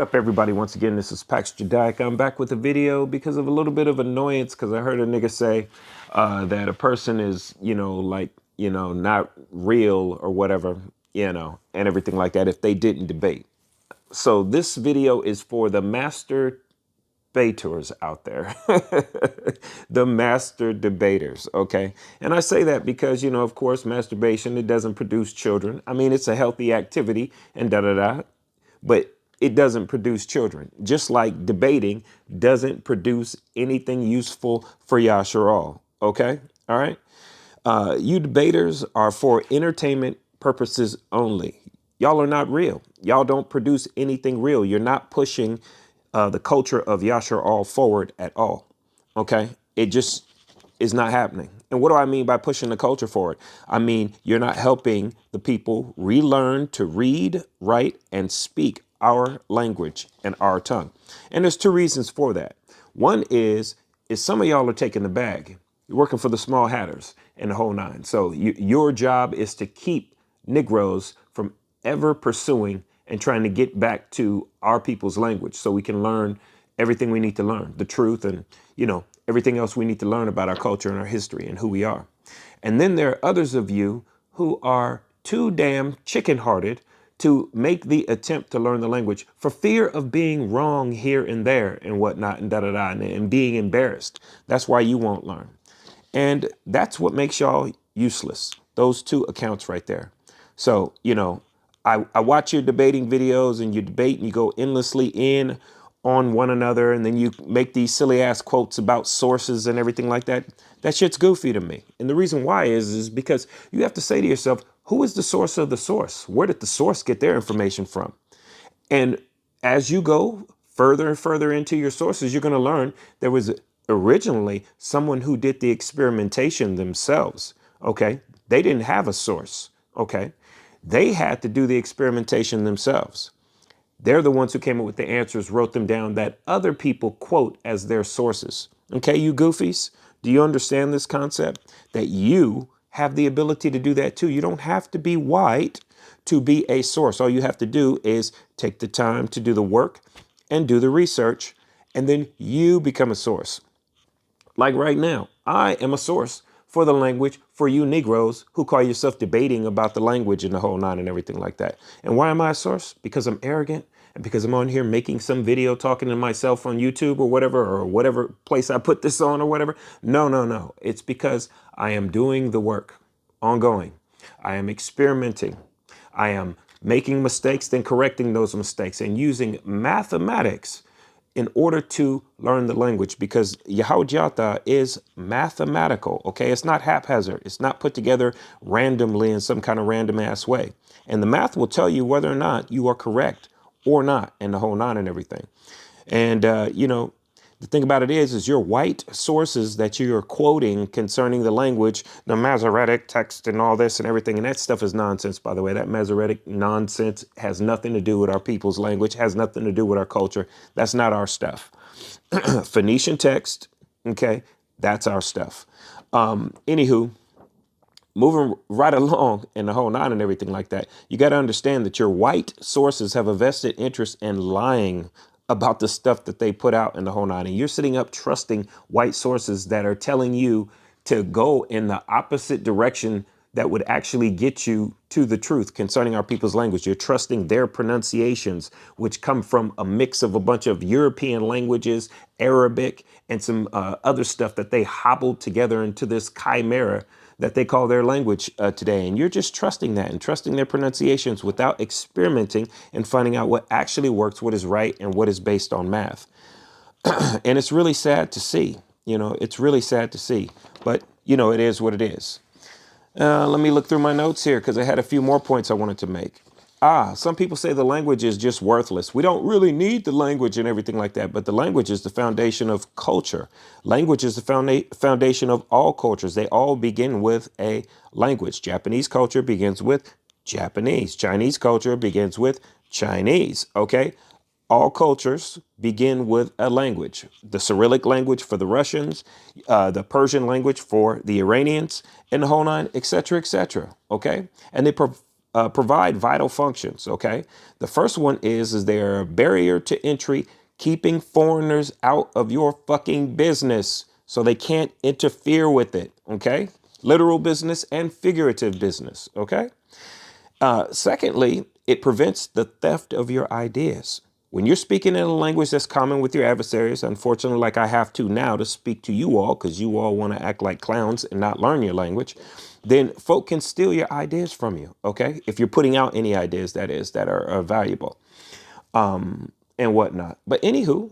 Up everybody, once again, this is Pax Jediak. I'm back with a video because of a little bit of annoyance, because I heard a nigga say that a person is, not real or whatever, and everything like that if they didn't debate. So this video is for the master debaters out there, the master debaters. Okay. And I say that because, of course, masturbation, it doesn't produce children. I mean, it's a healthy activity and da da da, but it doesn't produce children. Just like debating doesn't produce anything useful for Yasharal. Okay. All right. You debaters are for entertainment purposes only. Y'all are not real. Y'all don't produce anything real. You're not pushing the culture of Yasharal forward at all. Okay. It just is not happening. And what do I mean by pushing the culture forward? I mean, you're not helping the people relearn to read, write, and speak our language and our tongue. And there's two reasons for that. One is some of y'all are taking the bag. You're working for the small hatters and the whole nine. So your job is to keep Negroes from ever pursuing and trying to get back to our people's language so we can learn everything we need to learn, the truth and, everything else we need to learn about our culture and our history and who we are. And then there are others of you who are too damn chicken-hearted to make the attempt to learn the language for fear of being wrong here and there and whatnot and da-da-da and being embarrassed. That's why you won't learn. And that's what makes y'all useless. Those two accounts right there. So, I watch your debating videos and you debate and you go endlessly in on one another. And then you make these silly ass quotes about sources and everything like that. That shit's goofy to me. And the reason why is because you have to say to yourself, who is the source of the source? Where did the source get their information from? And as you go further and further into your sources, you're going to learn there was originally someone who did the experimentation themselves. Okay. They didn't have a source. Okay. They had to do the experimentation themselves. They're the ones who came up with the answers, wrote them down that other people quote as their sources. Okay, you goofies, do you understand this concept? That you have the ability to do that too. You don't have to be white to be a source. All you have to do is take the time to do the work and do the research, and then you become a source. Like right now, I am a source for the language for you Negroes who call yourself debating about the language and the whole nine and everything like that. And why am I a source? Because I'm arrogant and because I'm on here making some video talking to myself on YouTube or whatever place I put this on or whatever. No, no, no. It's because I am doing the work ongoing. I am experimenting. I am making mistakes, then correcting those mistakes and using mathematics in order to learn the language, because Yahweh is mathematical. Okay, it's not haphazard. It's not put together randomly in some kind of random ass way. And the math will tell you whether or not you are correct or not, and the whole nine and everything. And the thing about it is your white sources that you're quoting concerning the language, the Masoretic text and all this and everything. And that stuff is nonsense, by the way. That Masoretic nonsense has nothing to do with our people's language, has nothing to do with our culture. That's not our stuff. Phoenician text. OK, that's our stuff. Anywho, moving right along in the whole nine and everything like that, you got to understand that your white sources have a vested interest in lying about the stuff that they put out in the whole nine. And you're sitting up trusting white sources that are telling you to go in the opposite direction that would actually get you to the truth concerning our people's language. You're trusting their pronunciations, which come from a mix of a bunch of European languages, Arabic, and some other stuff that they hobbled together into this chimera that they call their language today. And you're just trusting that and trusting their pronunciations without experimenting and finding out what actually works, what is right, and what is based on math. And it's really sad to see, it's really sad to see. But, it is what it is. Let me look through my notes here because I had a few more points I wanted to make. Some people say the language is just worthless. We don't really need the language and everything like that. But the language is the foundation of culture. Language is the foundation of all cultures. They all begin with a language. Japanese culture begins with Japanese. Chinese culture begins with Chinese. OK, all cultures begin with a language. The Cyrillic language for the Russians, the Persian language for the Iranians, and the whole nine, et cetera, et cetera. OK, and provide vital functions. Okay. The first one is they're a barrier to entry, keeping foreigners out of your fucking business so they can't interfere with it. Okay. Literal business and figurative business. Okay. Secondly, it prevents the theft of your ideas. When you're speaking in a language that's common with your adversaries, unfortunately, like I have to now to speak to you all because you all want to act like clowns and not learn your language, then folk can steal your ideas from you. Okay. If you're putting out any ideas, that is, that are valuable and whatnot. But anywho,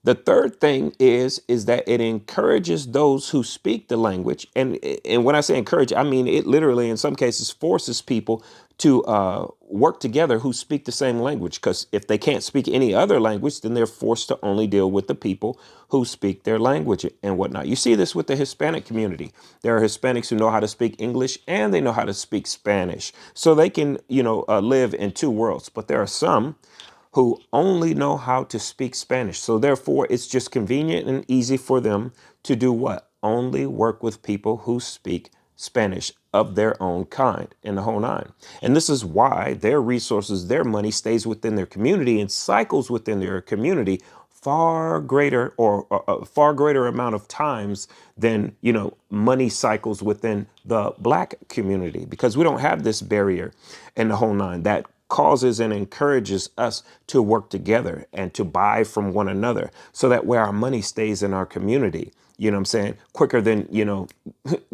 the third thing is that it encourages those who speak the language, and when I say encourage, I mean it literally in some cases forces people to work together who speak the same language. Because if they can't speak any other language, then they're forced to only deal with the people who speak their language and whatnot. You see this with the Hispanic community. There are Hispanics who know how to speak English and they know how to speak Spanish, so they can live in two worlds. But there are some who only know how to speak Spanish. So therefore, it's just convenient and easy for them to do what? Only work with people who speak Spanish of their own kind in the whole nine. And this is why their resources, their money stays within their community and cycles within their community far greater or a far greater amount of times than, money cycles within the black community, because we don't have this barrier in the whole nine that causes and encourages us to work together and to buy from one another so that where our money stays in our community, you know what I'm saying, quicker than,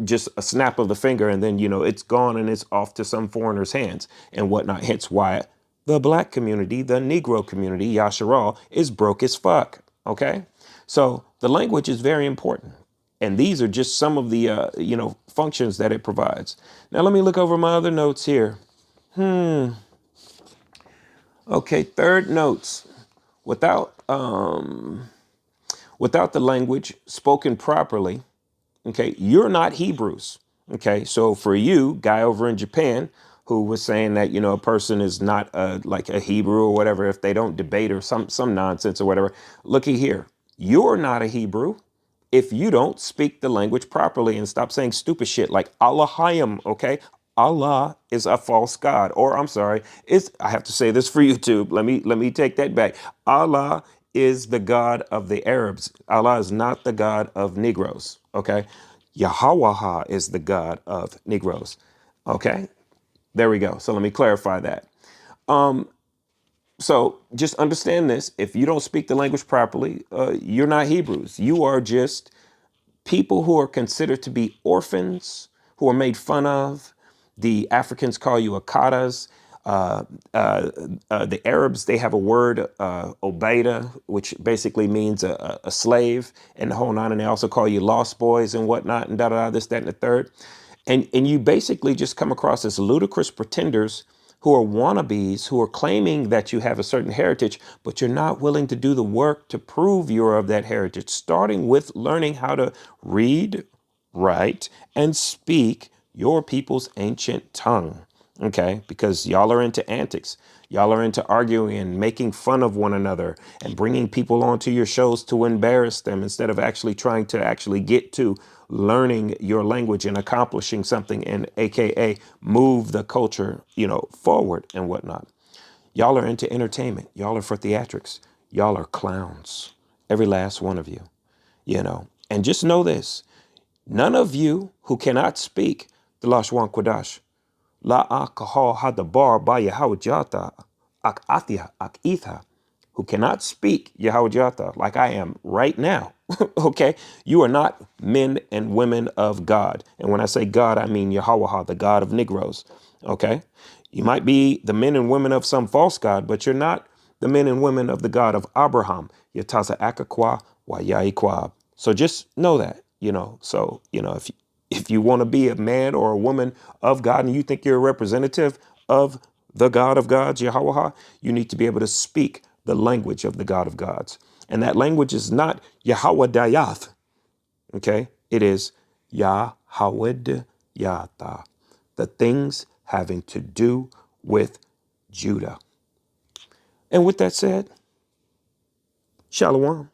just a snap of the finger and then, it's gone and it's off to some foreigner's hands and whatnot. Hence why the black community, the Negro community, Yasharal, is broke as fuck. OK, so the language is very important. And these are just some of the, functions that it provides. Now, let me look over my other notes here. OK, third notes. Without the language spoken properly, OK, you're not Hebrews. OK, so for you, guy over in Japan, who was saying that, a person is not like a Hebrew or whatever, if they don't debate or some nonsense or whatever. Looky here. You're not a Hebrew if you don't speak the language properly and stop saying stupid shit like Allahayim. OK, Allah is a false god, or I'm sorry, I have to say this for YouTube. Let me take that back. Allah is the God of the Arabs. Allah is not the God of Negroes. OK, Yahweh is the God of Negroes. OK, there we go. So let me clarify that. So just understand this. If you don't speak the language properly, you're not Hebrews. You are just people who are considered to be orphans, who are made fun of. The Africans call you akadas. The Arabs, they have a word, obaida, which basically means a slave and the whole nine. And they also call you lost boys and whatnot and this, that, and the third. And you basically just come across as ludicrous pretenders who are wannabes, who are claiming that you have a certain heritage, but you're not willing to do the work to prove you're of that heritage, starting with learning how to read, write, and speak your people's ancient tongue. OK, because y'all are into antics. Y'all are into arguing and making fun of one another and bringing people onto your shows to embarrass them instead of actually trying to actually get to learning your language and accomplishing something and AKA move the culture, forward and whatnot. Y'all are into entertainment. Y'all are for theatrics. Y'all are clowns. Every last one of you, and just know this. None of you who cannot speak the La-SHa-WaN Qwa-DawSH La-a-kahal hadabar ba Yahawajata ak athia ak itha, who cannot speak Yahawajata like I am right now. OK, you are not men and women of God. And when I say God, I mean Yahweh, the God of Negroes. OK, you might be the men and women of some false God, but you're not the men and women of the God of Abraham. Yataza akakwa wa yaikwab. So just know that, so, if you want to be a man or a woman of God and you think you're a representative of the God of gods, Yahweh, you need to be able to speak the language of the God of gods. And that language is not Yahweh Dayath. OK, it is Yahweh Yata, the things having to do with Judah. And with that said, Shalom.